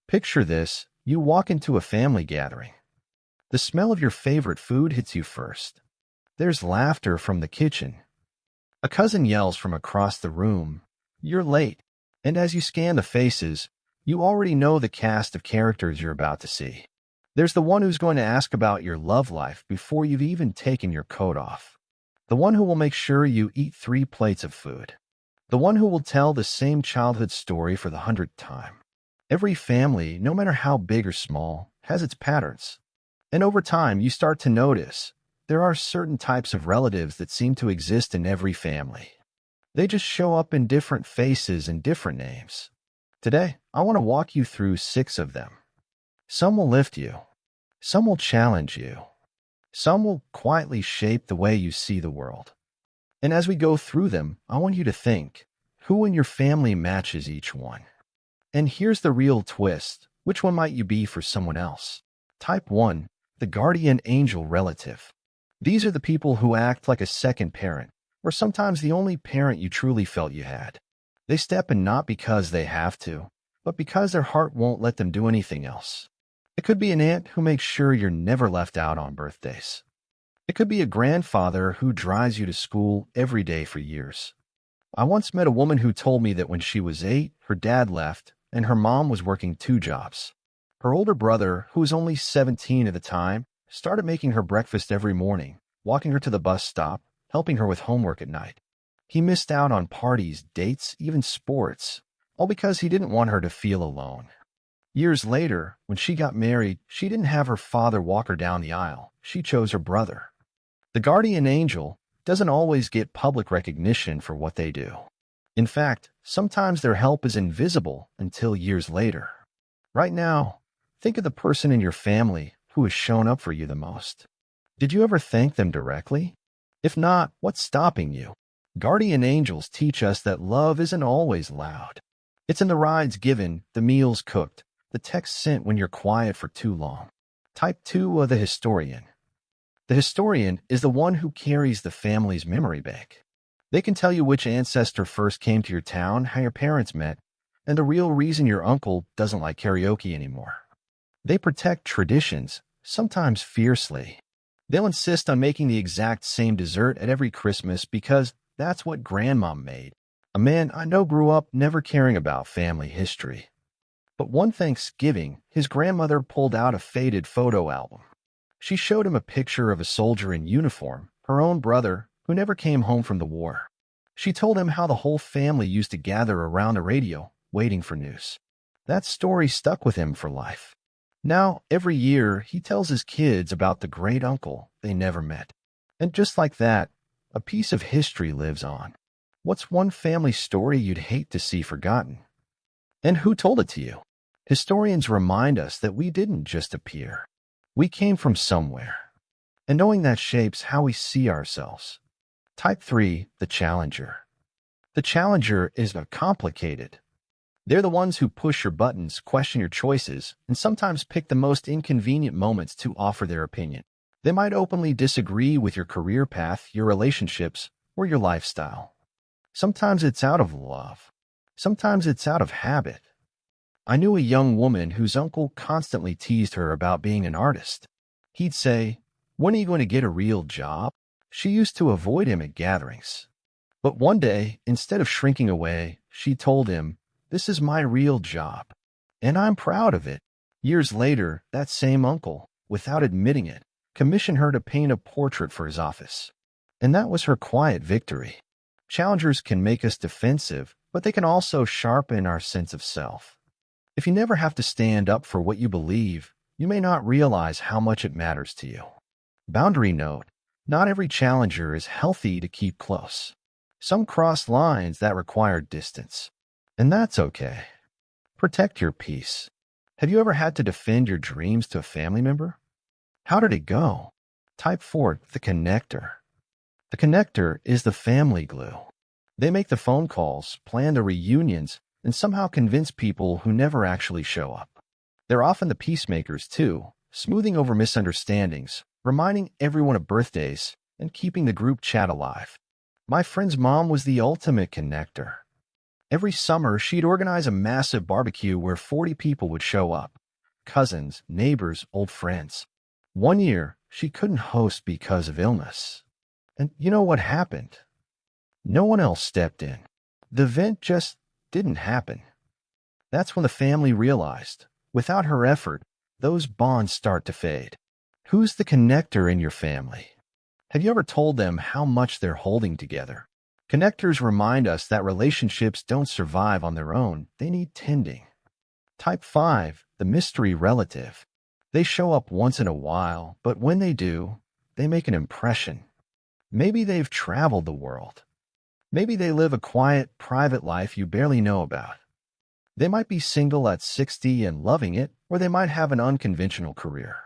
Picture this. You walk into a family gathering. The smell of your favorite food hits you first. There's laughter from the kitchen. A cousin yells from across the room, "You're late." And as you scan the faces, you already know the cast of characters you're about to see. There's the one who's going to ask about your love life before you've even taken your coat off. The one who will make sure you eat 3 plates of food. The one who will tell the same childhood story for the 100th time. Every family, no matter how big or small, has its patterns. And over time, you start to notice there are certain types of relatives that seem to exist in every family. They just show up in different faces and different names. Today, I want to walk you through 6 of them. Some will lift you. Some will challenge you. Some will quietly shape the way you see the world. And as we go through them, I want you to think, who in your family matches each one? And here's the real twist. Which one might you be for someone else? Type 1, the guardian angel relative. These are the people who act like a second parent, or sometimes the only parent you truly felt you had. They step in not because they have to, but because their heart won't let them do anything else. It could be an aunt who makes sure you're never left out on birthdays. It could be a grandfather who drives you to school every day for years. I once met a woman who told me that when she was 8, her dad left, and her mom was working 2 jobs. Her older brother, who was only 17 at the time, started making her breakfast every morning, walking her to the bus stop, helping her with homework at night. He missed out on parties, dates, even sports, all because he didn't want her to feel alone. Years later, when she got married, she didn't have her father walk her down the aisle. She chose her brother. The guardian angel doesn't always get public recognition for what they do. In fact, sometimes their help is invisible until years later. Right now, think of the person in your family who has shown up for you the most. Did you ever thank them directly? If not, what's stopping you? Guardian angels teach us that love isn't always loud. It's in the rides given, the meals cooked, the texts sent when you're quiet for too long. Type 2 of the historian. The historian is the one who carries the family's memory bank. They can tell you which ancestor first came to your town, how your parents met, and the real reason your uncle doesn't like karaoke anymore. They protect traditions, sometimes fiercely. They'll insist on making the exact same dessert at every Christmas because that's what Grandma made. A man I know grew up never caring about family history. But one Thanksgiving, his grandmother pulled out a faded photo album. She showed him a picture of a soldier in uniform, her own brother, who never came home from the war. She told him how the whole family used to gather around the radio, waiting for news. That story stuck with him for life. Now, every year, he tells his kids about the great uncle they never met. And just like that, a piece of history lives on. What's one family story you'd hate to see forgotten? And who told it to you? Historians remind us that we didn't just appear. We came from somewhere. And knowing that shapes how we see ourselves. Type 3, the challenger. The challenger is complicated. They're the ones who push your buttons, question your choices, and sometimes pick the most inconvenient moments to offer their opinion. They might openly disagree with your career path, your relationships, or your lifestyle. Sometimes it's out of love. Sometimes it's out of habit. I knew a young woman whose uncle constantly teased her about being an artist. He'd say, "When are you going to get a real job?" She used to avoid him at gatherings. But one day, instead of shrinking away, she told him, "This is my real job, and I'm proud of it." Years later, that same uncle, without admitting it, commissioned her to paint a portrait for his office. And that was her quiet victory. Challengers can make us defensive, but they can also sharpen our sense of self. If you never have to stand up for what you believe, you may not realize how much it matters to you. Boundary note: not every challenger is healthy to keep close. Some cross lines that require distance. And that's okay. Protect your peace. Have you ever had to defend your dreams to a family member? How did it go? Type 4, the connector. The connector is the family glue. They make the phone calls, plan the reunions, and somehow convince people who never actually show up. They're often the peacemakers, too, smoothing over misunderstandings, reminding everyone of birthdays, and keeping the group chat alive. My friend's mom was the ultimate connector. Every summer, she'd organize a massive barbecue where 40 people would show up. Cousins, neighbors, old friends. One year, she couldn't host because of illness. And you know what happened? No one else stepped in. The event just didn't happen. That's when the family realized, without her effort, those bonds start to fade. Who's the connector in your family? Have you ever told them how much they're holding together? Connectors remind us that relationships don't survive on their own. They need tending. Type 5, the mystery relative. They show up once in a while, but when they do, they make an impression. Maybe they've traveled the world. Maybe they live a quiet, private life you barely know about. They might be single at 60 and loving it, or they might have an unconventional career.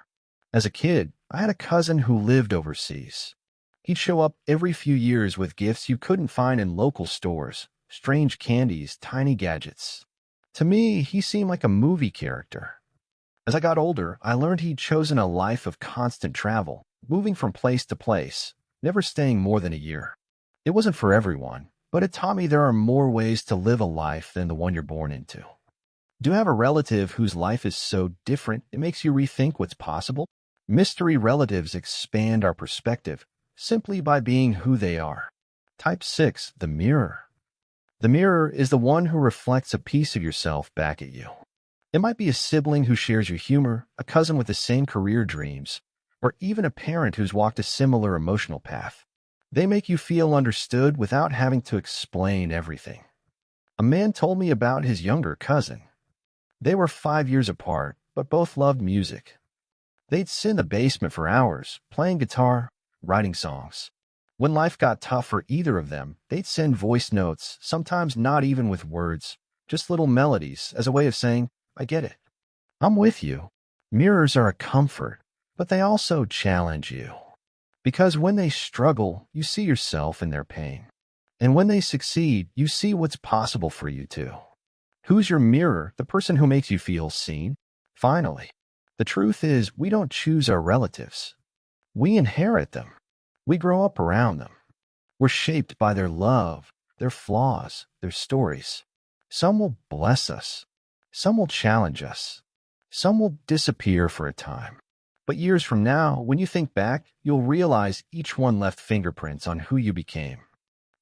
As a kid, I had a cousin who lived overseas. He'd show up every few years with gifts you couldn't find in local stores, strange candies, tiny gadgets. To me, he seemed like a movie character. As I got older, I learned he'd chosen a life of constant travel, moving from place to place, never staying more than a year. It wasn't for everyone, but it taught me there are more ways to live a life than the one you're born into. Do you have a relative whose life is so different it makes you rethink what's possible? Mystery relatives expand our perspective simply by being who they are. Type 6, the mirror. The mirror is the one who reflects a piece of yourself back at you. It might be a sibling who shares your humor, a cousin with the same career dreams, or even a parent who's walked a similar emotional path. They make you feel understood without having to explain everything. A man told me about his younger cousin. They were 5 years apart, but both loved music. They'd sit in the basement for hours, playing guitar, writing songs. When life got tough for either of them, they'd send voice notes, sometimes not even with words, just little melodies as a way of saying, I get it. I'm with you. Mirrors are a comfort, but they also challenge you. Because when they struggle, you see yourself in their pain. And when they succeed, you see what's possible for you too. Who's your mirror? The person who makes you feel seen? Finally, the truth is we don't choose our relatives. We inherit them. We grow up around them. We're shaped by their love, their flaws, their stories. Some will bless us. Some will challenge us. Some will disappear for a time. But years from now, when you think back, you'll realize each one left fingerprints on who you became.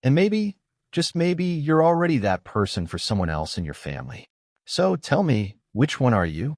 And maybe, just maybe, you're already that person for someone else in your family. So tell me, which one are you?